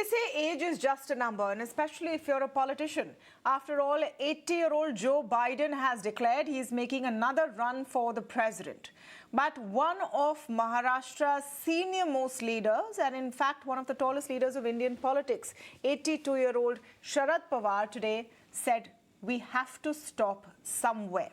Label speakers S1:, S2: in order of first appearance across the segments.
S1: They say age is just a number, and especially if you're a politician. After all, 80-year-old Joe Biden has declared he's making another run for the president. But one of Maharashtra's senior-most leaders, and in fact one of the tallest leaders of Indian politics, 82-year-old Sharad Pawar today said, "We have to stop somewhere."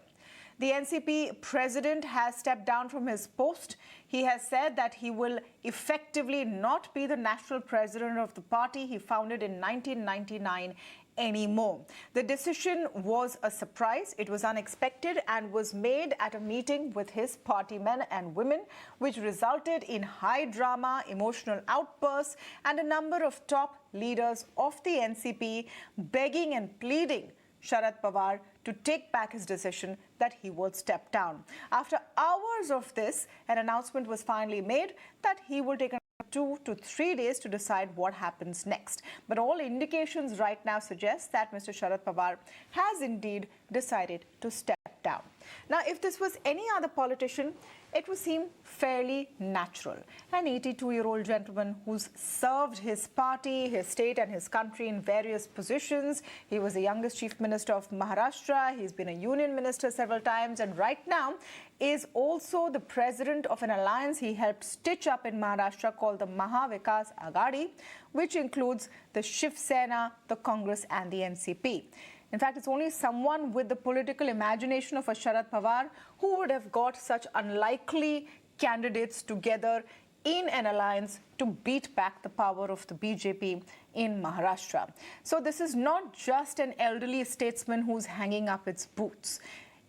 S1: The NCP president has stepped down from his post. He has said that he will effectively not be the national president of the party he founded in 1999 anymore. The decision was a surprise. It was unexpected and was made at a meeting with his party men and women, which resulted in high drama, emotional outbursts, and a number of top leaders of the NCP begging and pleading Sharad Pawar to take back his decision that he would step down. After hours of this, an announcement was finally made that he will take 2 to 3 days to decide what happens next. But all indications right now suggest that Mr. Sharad Pawar has indeed decided to step down. Now, if this was any other politician, it would seem fairly natural. An 82-year-old gentleman who's served his party, his state and his country in various positions. He was the youngest chief minister of Maharashtra. He's been a union minister several times, and right now is also the president of an alliance he helped stitch up in Maharashtra called the Maha Vikas Agadhi, which includes the Shiv Sena, the Congress and the NCP. In fact, it's only someone with the political imagination of a Sharad Pawar who would have got such unlikely candidates together in an alliance to beat back the power of the BJP in Maharashtra. So this is not just an elderly statesman who's hanging up its boots.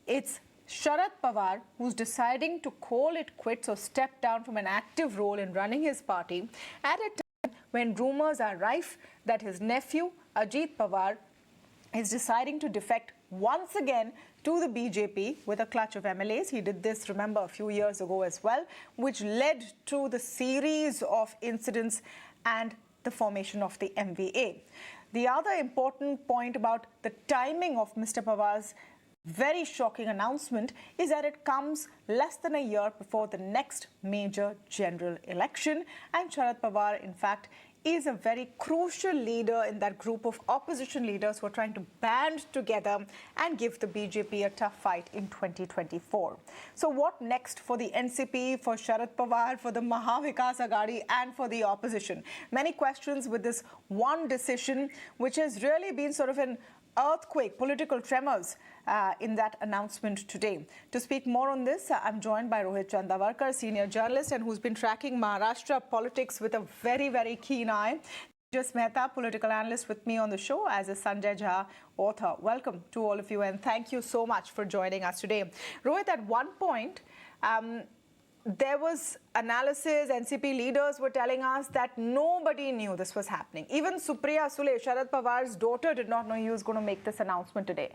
S1: It's Sharad Pawar who's deciding to call it quits or step down from an active role in running his party at a time when rumors are rife that his nephew, Ajit Pawar, is deciding to defect once again to the BJP with a clutch of MLAs. He did this, remember, a few years ago as well, which led to the series of incidents and the formation of the MVA. The other important point about the timing of Mr. Pawar's very shocking announcement is that it comes less than a year before the next major general election, and Sharad Pawar, in fact, is a very crucial leader in that group of opposition leaders who are trying to band together and give the BJP a tough fight in 2024. So what next for the NCP, for Sharad Pawar, for the Maha Vikas Agadhi and for the opposition? Many questions with this one decision, which has really been sort of an earthquake, political tremors in that announcement today. To speak more on this, I'm joined by Rohit Chandavarkar, senior journalist and who's been tracking Maharashtra politics with a very, very keen eye. Tejas Mehta, political analyst, with me on the show, as is Sanjay Jha, author. Welcome to all of you, and thank you so much for joining us today. Rohit, at one point, there was analysis, NCP leaders were telling us that nobody knew this was happening. Even Supriya, Sule, Sharad Pawar's daughter, did not know he was going to make this announcement today.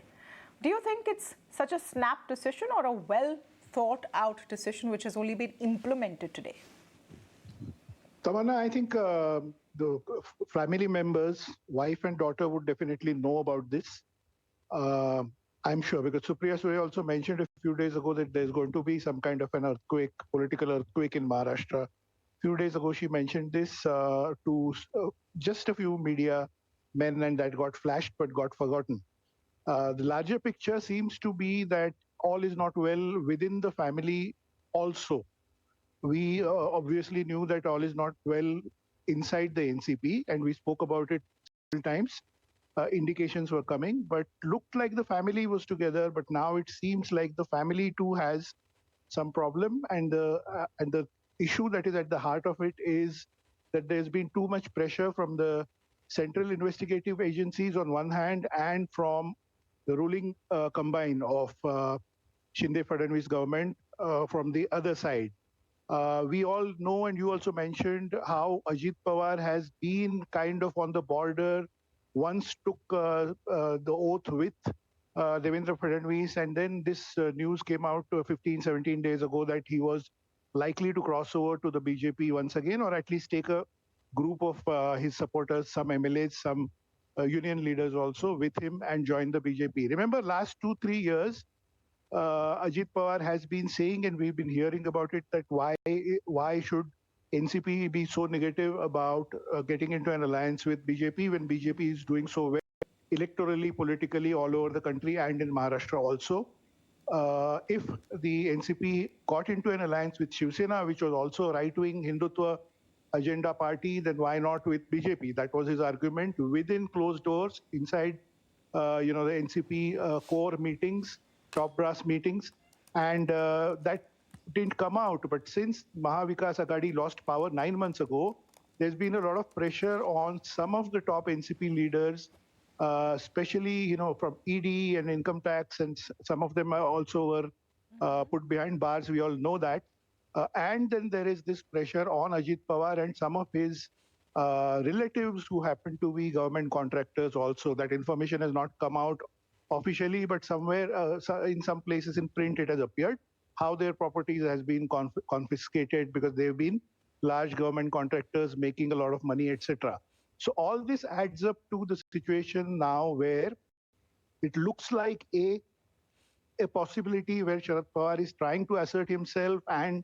S1: Do you think it's such a snap decision or a well-thought-out decision which has only been implemented today?
S2: Tamanna, I think the family members, wife and daughter, would definitely know about this. I'm sure, because Supriya Sule also mentioned a few days ago that there's going to be some kind of an earthquake, political earthquake in Maharashtra. A few days ago, she mentioned this to just a few media men, and that got flashed but got forgotten. The larger picture seems to be that all is not well within the family also. We obviously knew that all is not well inside the NCP, and we spoke about it several times. Indications were coming, but looked like the family was together. But now it seems like the family too has some problem, and the issue that is at the heart of it is that there's been too much pressure from the central investigative agencies on one hand, and from the ruling combine of Shinde-Fadnavis government from the other side. We all know, and you also mentioned, how Ajit Pawar has been kind of on the border. Once took the oath with Devendra Fadnavis, and then this news came out 15, 17 days ago that he was likely to cross over to the BJP once again, or at least take a group of his supporters, some MLAs, some union leaders also with him, and join the BJP. Remember, last 2-3 years, Ajit Pawar has been saying, and we've been hearing about it, that why should NCP be so negative about getting into an alliance with BJP when BJP is doing so well electorally, politically all over the country and in Maharashtra also. If the NCP got into an alliance with Shiv Sena, which was also a right-wing Hindutva agenda party, then why not with BJP? That was his argument within closed doors, inside, the NCP core meetings, top brass meetings, and that didn't come out. But since Maha Vikas Agadhi lost power 9 months ago, there's been a lot of pressure on some of the top NCP leaders, especially from ED and income tax, and some of them are also were put behind bars. We all know that. And then there is this pressure on Ajit Pawar and some of his relatives who happen to be government contractors also. That information has not come out officially, but somewhere in some places in print it has appeared, how their properties has been confiscated because they've been large government contractors making a lot of money, etc. So all this adds up to the situation now where it looks like a possibility where Sharad Pawar is trying to assert himself and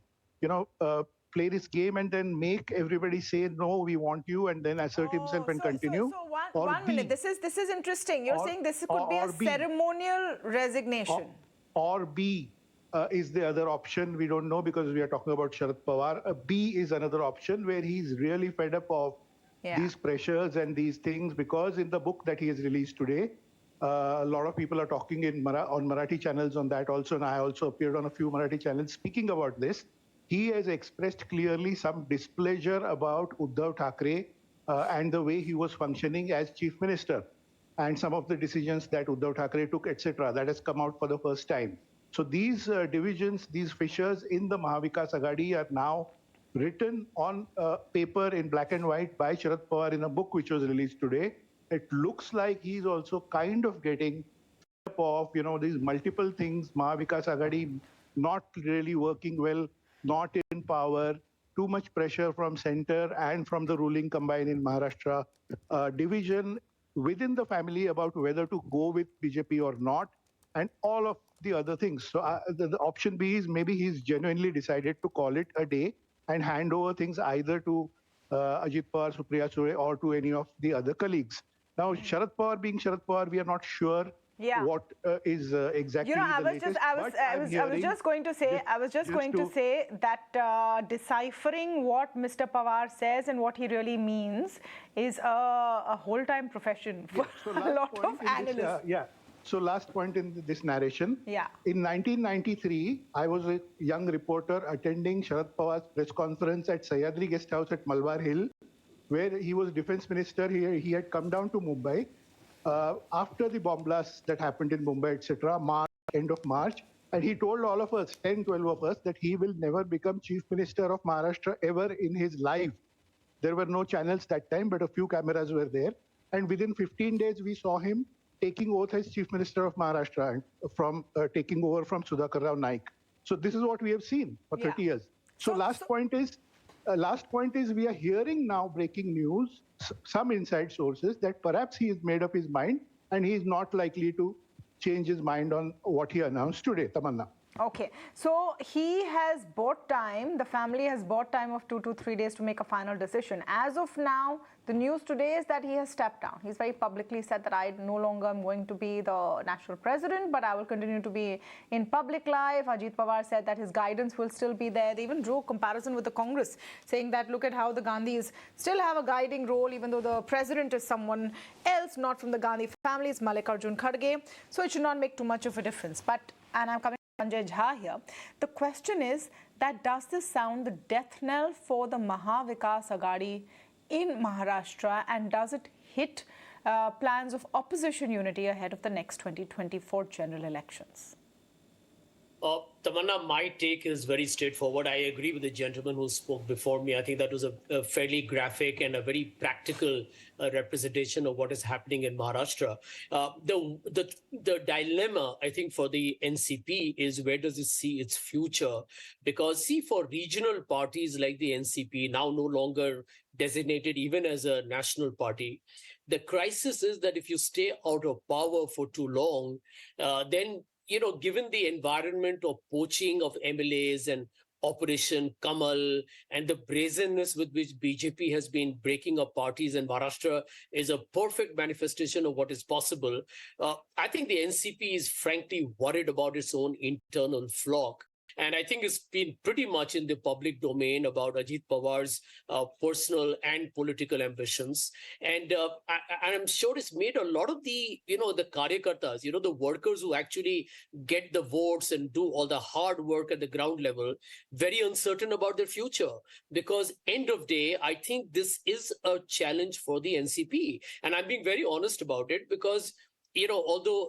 S2: play this game and then make everybody say no, we want you, and then assert himself and continue.
S1: So one minute. This is interesting. You're saying this could be a ceremonial resignation.
S2: Or B is the other option. We don't know because we are talking about Sharad Pawar. B is another option where he's really fed up of these pressures and these things, because in the book that he has released today, a lot of people are talking on Marathi channels on that also, and I also appeared on a few Marathi channels speaking about this. He has expressed clearly some displeasure about Uddhav Thackeray and the way he was functioning as chief minister, and some of the decisions that Uddhav Thackeray took, etc. That has come out for the first time. So these divisions, these fissures in the Maha Vikas Agadhi are now written on paper in black and white by Sharad Pawar in a book which was released today. It looks like he's also kind of getting fed up of, these multiple things, Maha Vikas Agadhi not really working well, not in power, too much pressure from center and from the ruling combine in Maharashtra, division within the family about whether to go with BJP or not, and all of the other things. So the option B is maybe he's genuinely decided to call it a day and hand over things either to Ajit Pawar, Supriya, Sule, or to any of the other colleagues. Now, Sharad Pawar being Sharad Pawar, we are not sure what is exactly the latest.
S1: I was just going to say that deciphering what Mr. Pawar says and what he really means is a whole-time profession for a lot of analysts.
S2: So last point in this narration. In 1993, I was a young reporter attending Sharad Pawar's press conference at Sahyadri Guest House at Malabar Hill, where he was defense minister. He had come down to Mumbai after the bomb blasts that happened in Mumbai, etc., end of March. And he told all of us, 10, 12 of us, that he will never become chief minister of Maharashtra ever in his life. There were no channels that time, but a few cameras were there. And within 15 days, we saw him taking oath as chief minister of Maharashtra from taking over from Sudhakar Rao Naik. So this is what we have seen for 30 years. So last point is we are hearing now breaking news, some inside sources, that perhaps he has made up his mind and he is not likely to change his mind on what he announced today. Tamanna.
S1: Okay, so he has bought time, the family has bought time of 2 to 3 days to make a final decision. As of now, the news today is that he has stepped down. He's very publicly said that I no longer am going to be the national president, but I will continue to be in public life. Ajit Pawar said that his guidance will still be there. They even drew a comparison with the Congress, saying that look at how the Gandhis still have a guiding role, even though the president is someone else, not from the Gandhi family, it's Mallikarjun Kharge. So it should not make too much of a difference. But, and I'm coming Sanjay Jha here. The question is that does this sound the death knell for the Maha Vikas Agadhi in Maharashtra, and does it hit plans of opposition unity ahead of the next 2024 general elections?
S3: Tamanna, my take is very straightforward. I agree with the gentleman who spoke before me. I think that was a fairly graphic and a very practical representation of what is happening in Maharashtra. The dilemma, I think, for the NCP is where does it see its future? Because see, for regional parties like the NCP, now no longer designated even as a national party, the crisis is that if you stay out of power for too long, then given the environment of poaching of MLAs and Operation Kamal and the brazenness with which BJP has been breaking up parties in Maharashtra is a perfect manifestation of what is possible. I think the NCP is frankly worried about its own internal flock. And I think it's been pretty much in the public domain about Ajit Pawar's personal and political ambitions. And I'm sure it's made a lot of the karyakartas, the workers who actually get the votes and do all the hard work at the ground level, very uncertain about their future. Because end of day, I think this is a challenge for the NCP. And I'm being very honest about it because although,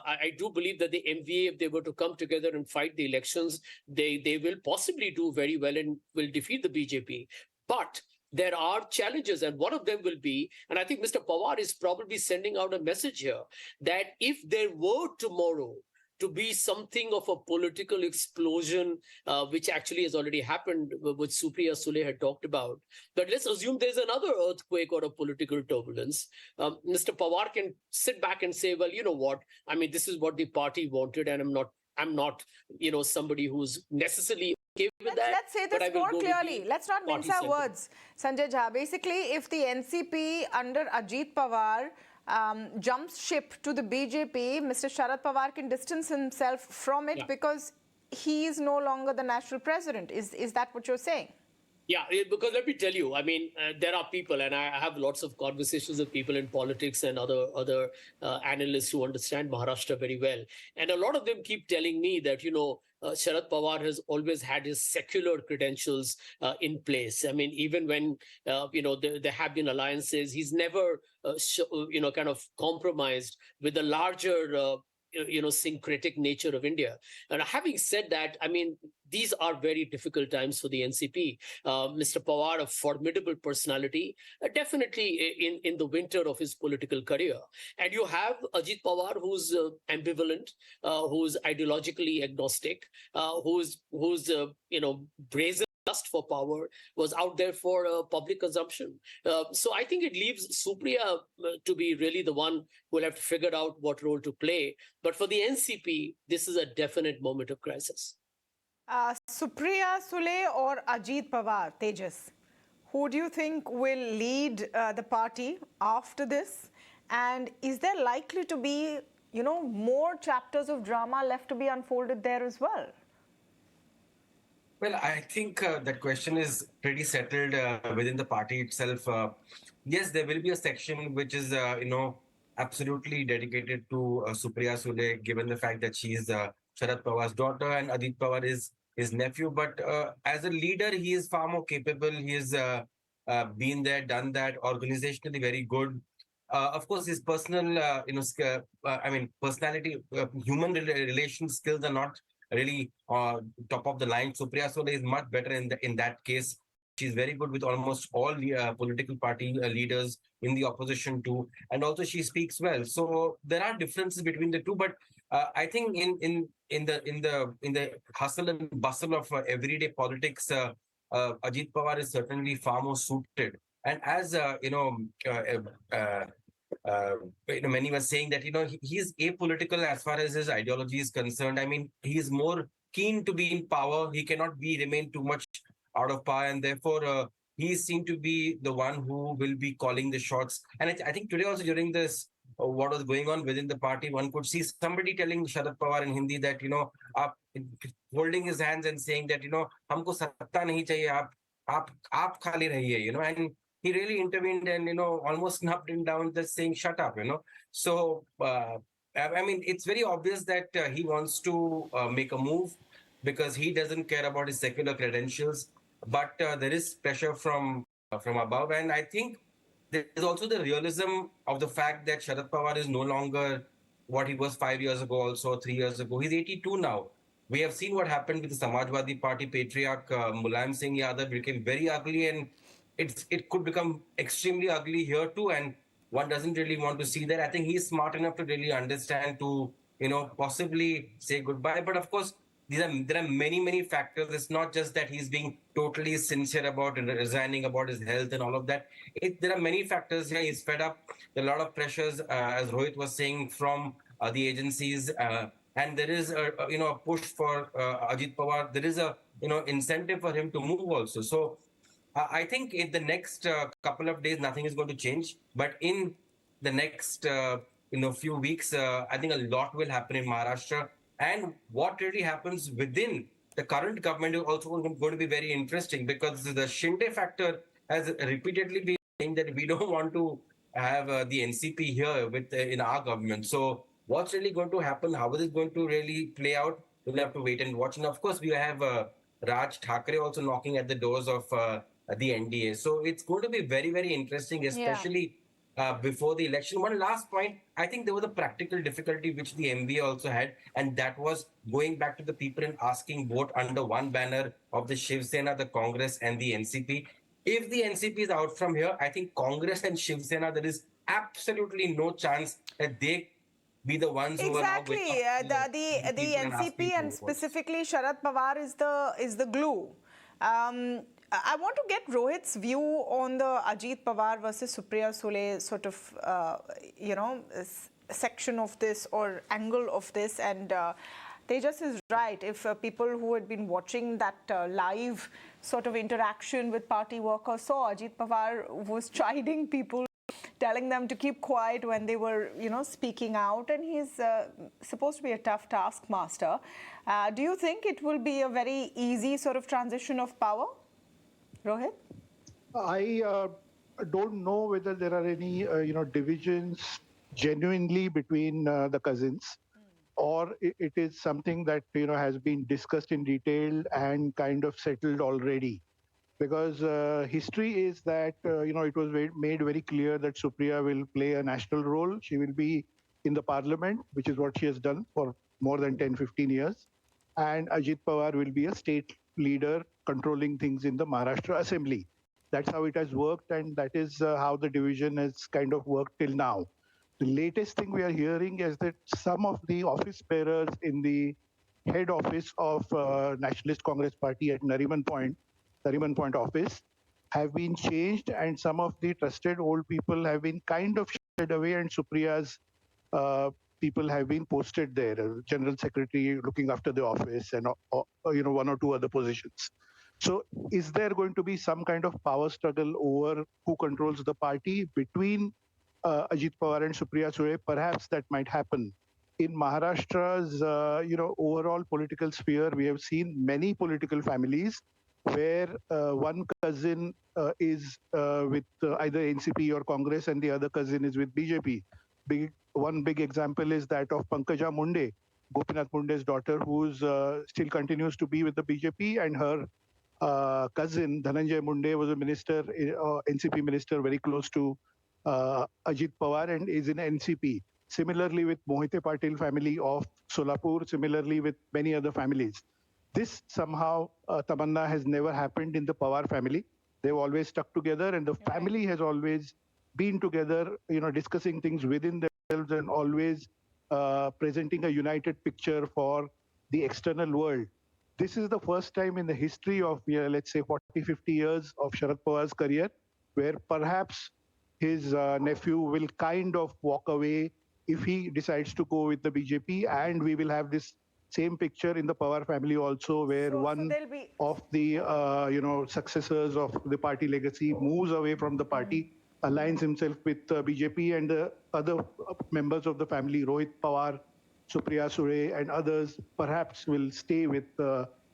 S3: I do believe that the MVA, if they were to come together and fight the elections, they will possibly do very well and will defeat the BJP. But there are challenges, and one of them will be, and I think Mr. Pawar is probably sending out a message here, that if there were tomorrow to be something of a political explosion, which actually has already happened, which Supriya Sule had talked about. But let's assume there's another earthquake or a political turbulence. Mr. Pawar can sit back and say, well, you know what? I mean, this is what the party wanted, and I'm not, somebody who's necessarily okay with that.
S1: Let's say this more clearly. Let's not mince our words. Sanjay Jha, basically, if the NCP under Ajit Pawar jumps ship to the BJP, Mr. Sharad Pawar can distance himself from it because he is no longer the national president. Is that what you're saying?
S3: Yeah, because let me tell you, I mean, there are people, and I have lots of conversations with people in politics and other analysts who understand Maharashtra very well. And a lot of them keep telling me that, Sharad Pawar has always had his secular credentials in place. I mean, even when, there have been alliances, he's never, kind of compromised with the larger syncretic nature of India. And having said that, I mean, these are very difficult times for the NCP. Mr. Pawar, a formidable personality, definitely in the winter of his political career. And you have Ajit Pawar, who's ambivalent, who's ideologically agnostic, who's brazen lust for power, was out there for public consumption. So I think it leaves Supriya to be really the one who will have to figure out what role to play. But for the NCP, this is a definite moment of crisis.
S1: Supriya, Sule or Ajit Pawar, Tejas, who do you think will lead the party after this? And is there likely to be, more chapters of drama left to be unfolded there as well?
S4: Well, I think that question is pretty settled within the party itself. Yes, there will be a section which is, absolutely dedicated to Supriya Sule, given the fact that she is Sharad Pawar's daughter and Ajit Pawar is his nephew. But as a leader, he is far more capable. He has been there, done that, organizationally very good. Of course, his personal, personality, human relation skills are not really top of the line. Supriya Sule is much better in that case. She's very good with almost all the political party leaders in the opposition too, and also she speaks well. So there are differences between the two, but I think in the hustle and bustle of everyday politics, Ajit Pawar is certainly far more suited. And as many were saying that he's apolitical as far as his ideology is concerned. I mean, he is more keen to be in power. He cannot remain too much out of power, and therefore he seemed to be the one who will be calling the shots. And I think today also during this what was going on within the party, one could see somebody telling Sharad Pawar in Hindi that holding his hands and saying that हमको सत्ता नहीं चाहिए, आप खाली रहिए, and he really intervened and almost snubbed him down, just saying shut up. So I mean, it's very obvious that he wants to make a move because he doesn't care about his secular credentials, but there is pressure from above. And I think there is also the realism of the fact that Sharad Pawar is no longer what he was 5 years ago, also 3 years ago. He's 82 now. We have seen what happened with the Samajwadi Party patriarch Mulayam Singh Yadav. Became very ugly, and it could become extremely ugly here too, and one doesn't really want to see that. I think he's smart enough to really understand to possibly say goodbye. But of course, there are many factors. It's not just that he's being totally sincere about and resigning about his health and all of that. There are many factors here. He's fed up. There are a lot of pressures, as Rohit was saying, from the agencies, and there is a push for Ajit Pawar, there is a incentive for him to move also. So I think in the next couple of days, nothing is going to change. But in the next few weeks, I think a lot will happen in Maharashtra. And what really happens within the current government is also going to be very interesting, because the Shinde factor has repeatedly been saying that we don't want to have the NCP here with in our government. So what's really going to happen? How is it going to really play out? We'll have to wait and watch. And of course, we have Raj Thackeray also knocking at the doors of the NDA. So it's going to be very, very interesting,
S1: Yeah.
S4: especially before the election. One last point, I think there was a practical difficulty which the MBA also had, and that was going back to the people and asking vote under one banner of the Shiv Sena, the Congress, and the NCP. If the NCP is out from here, I think Congress and Shiv Sena, there is absolutely no chance that they be the ones who are now going
S1: Exactly. The
S4: people and
S1: NCP
S4: asking
S1: and
S4: for votes.
S1: specifically Sharad Pawar is the glue. I want to get Rohit's view on the Ajit Pawar versus Supriya Sule sort of section of this or angle of this, and Tejas is right. If people who had been watching that live sort of interaction with party workers saw Ajit Pawar was chiding people, telling them to keep quiet when they were, speaking out, and he's supposed to be a tough taskmaster. Do you think it will be a very easy sort of transition of power, Rohit?
S2: I don't know whether there are any, divisions genuinely between the cousins, or it is something that has been discussed in detail and kind of settled already. Because history is that it was made very clear that Supriya will play a national role. She will be in the parliament, which is what she has done for more than 10-15 years. And Ajit Pawar will be a state leader controlling things in the Maharashtra Assembly. That's how it has worked, and that is how the division has kind of worked till now. The latest thing we are hearing is that some of the office bearers in the head office of Nationalist Congress Party at Nariman Point office have been changed, and some of the trusted old people have been kind of shed away, and Supriya's people have been posted there, general secretary looking after the office, and one or two other positions. So is there going to be some kind of power struggle over who controls the party between Ajit Pawar and Supriya Sule? Perhaps that might happen. In Maharashtra's overall political sphere, we have seen many political families where one cousin is with either NCP or Congress, and the other cousin is with BJP. One big example is that of Pankaja Munde, Gopinath Munde's daughter, who still continues to be with the BJP, and her cousin Dhananjay Munde was a minister, NCP minister, very close to Ajit Pawar, and is in NCP. Similarly with Mohite Patil family of Solapur, similarly with many other families. This somehow, Tamanna, has never happened in the Pawar family. They've always stuck together, and the family has always been together, discussing things within themselves, and always presenting a united picture for the external world. This is the first time in the history of, let's say, 40, 50 years of Sharad Pawar's career, where perhaps his nephew will kind of walk away if he decides to go with the BJP, and we will have this same picture in the Pawar family also, where one of the successors of the party legacy moves away from the party, aligns himself with BJP, and the other members of the family, Rohit Pawar, Supriya Sule, and others, perhaps will stay with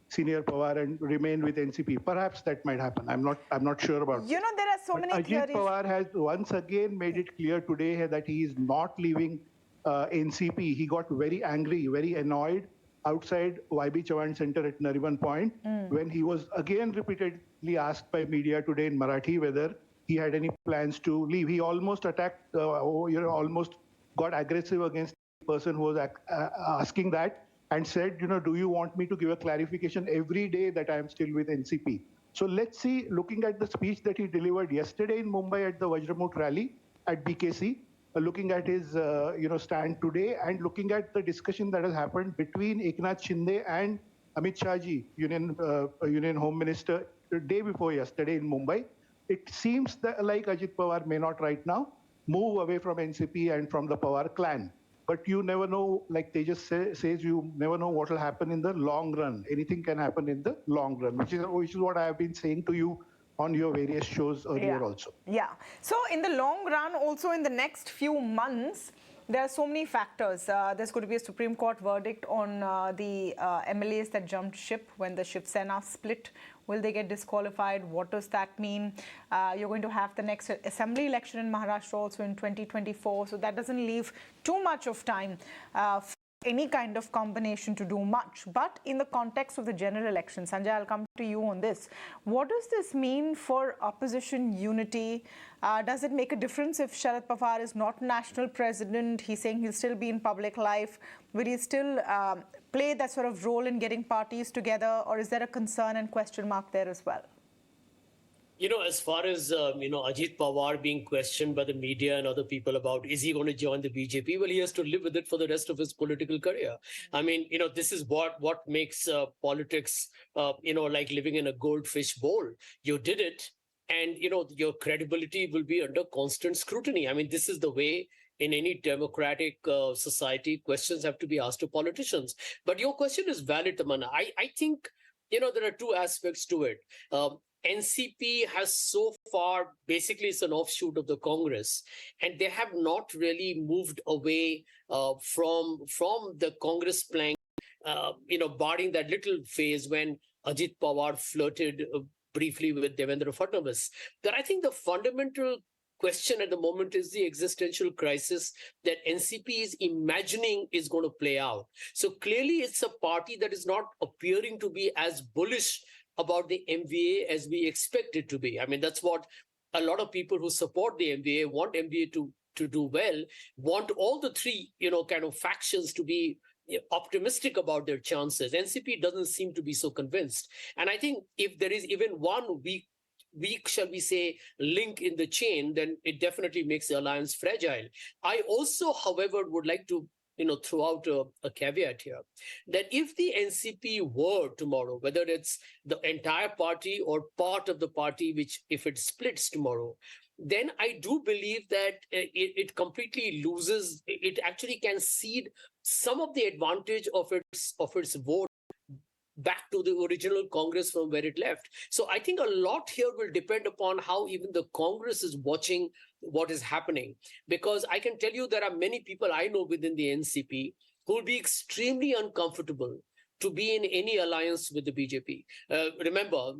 S2: senior Pawar and remain with NCP. Perhaps that might happen. I'm not sure about.
S1: There are so many
S2: Ajit
S1: theories.
S2: Pawar has once again made it clear today that he is not leaving NCP. He got very angry, very annoyed outside YB Chavan Center at Nariman Point when he was again repeatedly asked by media today in Marathi whether he had any plans to leave. He almost attacked, almost got aggressive against the person who was asking that, and said, do you want me to give a clarification every day that I am still with NCP? So let's see, looking at the speech that he delivered yesterday in Mumbai at the Vajramukh rally at BKC, looking at his stand today, and looking at the discussion that has happened between Eknath Shinde and Amit Shah ji, Union Home Minister, the day before yesterday in Mumbai, it seems that like Ajit Pawar may not right now move away from NCP and from the Pawar clan. but you never know, like Tejas says, you never know what will happen in the long run. Anything can happen in the long run, which is what I have been saying to you on your various shows earlier also.
S1: Yeah. So in the long run, also in the next few months, there are so many factors. There's going to be a Supreme Court verdict on the MLAs that jumped ship when the Shiv Sena split. Will they get disqualified? What does that mean? You're going to have the next assembly election in Maharashtra also in 2024. So that doesn't leave too much of time for any kind of combination to do much. But in the context of the general election, Sanjay, I'll come to you on this. What does this mean for opposition unity? Does it make a difference if Sharad Pawar is not national president? He's saying he'll still be in public life. Will he still play that sort of role in getting parties together? Or is there a concern and question mark there as well?
S3: As far as, Ajit Pawar being questioned by the media and other people about, is he going to join the BJP? Well, he has to live with it for the rest of his political career. I mean, this is what makes politics, like living in a goldfish bowl. You did it, and, your credibility will be under constant scrutiny. I mean, this is the way in any democratic society questions have to be asked to politicians. But your question is valid, Tamanna. I think, there are two aspects to it. NCP has so far, basically it's an offshoot of the Congress, and they have not really moved away from the Congress plank, barring that little phase when Ajit Pawar flirted briefly with Devendra Fadnavis. But I think the fundamental question at the moment is the existential crisis that NCP is imagining is going to play out. So clearly it's a party that is not appearing to be as bullish about the MVA as we expect it to be. I mean, that's what a lot of people who support the MVA want MVA to do well, want all the three, kind of factions to be optimistic about their chances. NCP doesn't seem to be so convinced. And I think if there is even one weak, shall we say, link in the chain, then it definitely makes the alliance fragile. I also, however, would like to throw out a caveat here, that if the NCP were tomorrow, whether it's the entire party or part of the party, which if it splits tomorrow, then I do believe that it completely loses, it actually can cede some of the advantage of its vote back to the original Congress from where it left. So I think a lot here will depend upon how even the Congress is watching what is happening. Because I can tell you there are many people I know within the NCP who will be extremely uncomfortable to be in any alliance with the BJP. Remember,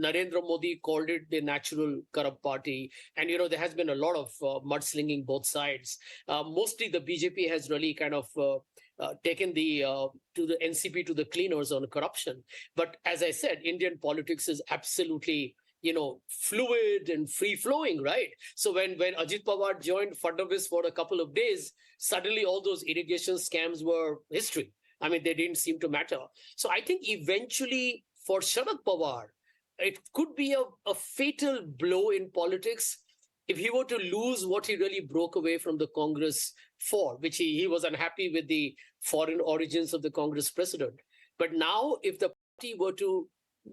S3: Narendra Modi called it the natural corrupt party. And, there has been a lot of mudslinging both sides. Mostly the BJP has really kind of taken the NCP to the cleaners on corruption. But as I said, Indian politics is absolutely fluid and free-flowing, right? So when Ajit Pawar joined Fadnavis for a couple of days, suddenly all those irrigation scams were history. I mean, they didn't seem to matter. So I think eventually for Sharad Pawar, it could be a fatal blow in politics if he were to lose what he really broke away from the Congress for, which he was unhappy with the foreign origins of the Congress president. But now if the party were to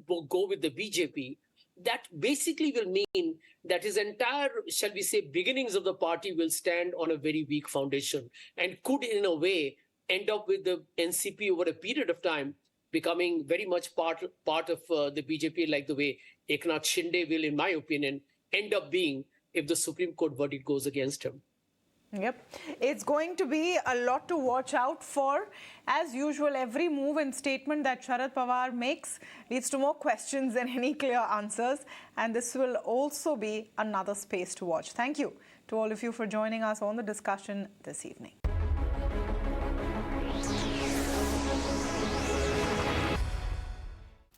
S3: go with the BJP, that basically will mean that his entire, shall we say, beginnings of the party will stand on a very weak foundation and could, in a way, end up with the NCP over a period of time becoming very much part of the BJP, like the way Eknath Shinde will, in my opinion, end up being if the Supreme Court verdict goes against him.
S1: Yep. It's going to be a lot to watch out for. As usual, every move and statement that Sharad Pawar makes leads to more questions than any clear answers. And this will also be another space to watch. Thank you to all of you for joining us on the discussion this evening.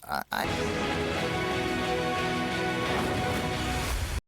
S5: I